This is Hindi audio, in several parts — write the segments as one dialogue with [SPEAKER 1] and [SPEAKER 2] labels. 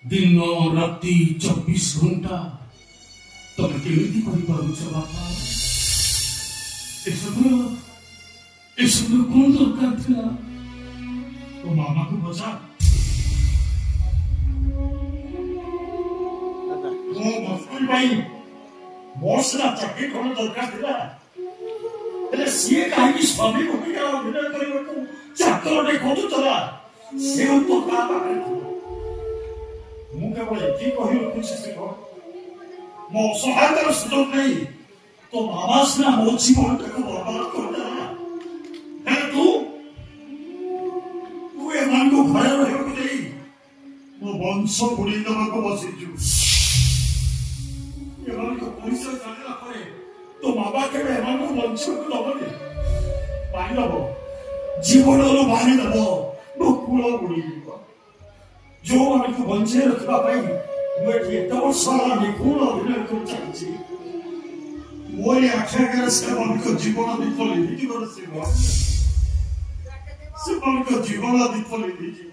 [SPEAKER 1] दिन राति 24 घंटा तुम केमिति करिपारुछ बापा एसबु कौन दरकार थिला तो मामा को बचा
[SPEAKER 2] मो मस्कुल भाई मोसला चक्की कौन दरकार थिला એટલે ସିଏ କାହିଁକି ସ୍ୱାମୀ ଭୂମିକା ଅଭିନୟ କରିବାକୁ ଚାକରଟେ ଖୋଜୁଥିଲା ସେ ତ କାହା ପାଖରେ ଥିଲା ମୁଁ କେବଳ ଏତିକି କହି ରଖୁଛି ସେ ମୋ ସହାୟତାର ସୁଯୋଗ ନେଇ ତୋ ମାମା ସିନା ମୋ ଜୀବନଟାକୁ ବର୍ବାଦ କରିଦେଲା ହେଲେ ତୁ ଏମାନଙ୍କୁ ଘରେ ରହିବାକୁ ଦେଇ ମୋ ବଂଶ ବୁଡେଇ ଦେବାକୁ ବସିଛୁ ଏମାନଙ୍କ ପରିଚୟ ଜାଣିଲା ପରେ तो मामा केवे एମାନଙ୍କୁ ବଞ୍ଚିବାକୁ ଦବନି ପାଇଲବ ଜୀବନରୁ ବାହାରି ଦେବ ମୋ କୁଳ ବୁଡ଼ିଯିବ ଯୋଉମାନଙ୍କୁ ବଞ୍ଚେଇ ରଖିବା ପାଇଁ ମୁଁ ଏଠି ଏତେ ବର୍ଷ ହେଲା ନିଖୁଣ ଅଭିନୟ କରି ଚାଲିଛି ମୋରି ଆଖି ଆଗରେ ସେମାନଙ୍କ ଜୀବନ ଦୀପ ଲିଭିଯିବ ସେମାନଙ୍କ ଜୀବନ ଦୀପ ଲିଭିଯିବ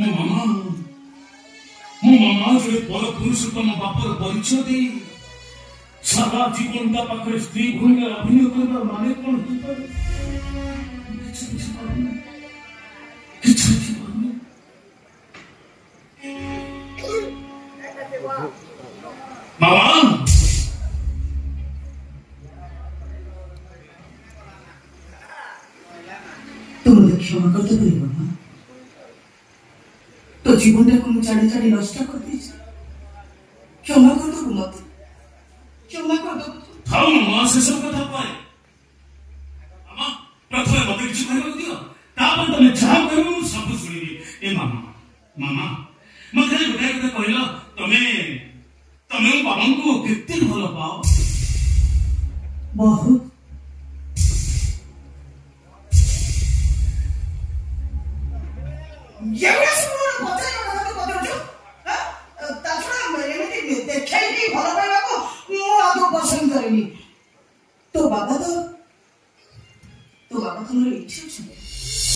[SPEAKER 1] भगवान मो मामा जो पर पुरुषोत्तम बापर परिचय दे सारा जीवन ता पाखरे स्त्री भूमिका अभिनय करबा माने कोन मामा
[SPEAKER 3] तुम क्षमा करते पारिबो ना तो जीवनटा को चाड़ी चाड़ी नष्ट कर दीजिए क्षमा कर दो मत क्षमा कर दो
[SPEAKER 1] थाओ मामा से सब कथा पाए मामा प्रथम मते किछ कहबो दियो तापर तमे जहा कहबो मु सब सुनिबी ए मामा मते गोटे गोटे कहलो तमे बाबा को केते भलो पाओ
[SPEAKER 3] बहुत तो बाबा तो मेरी इच्छा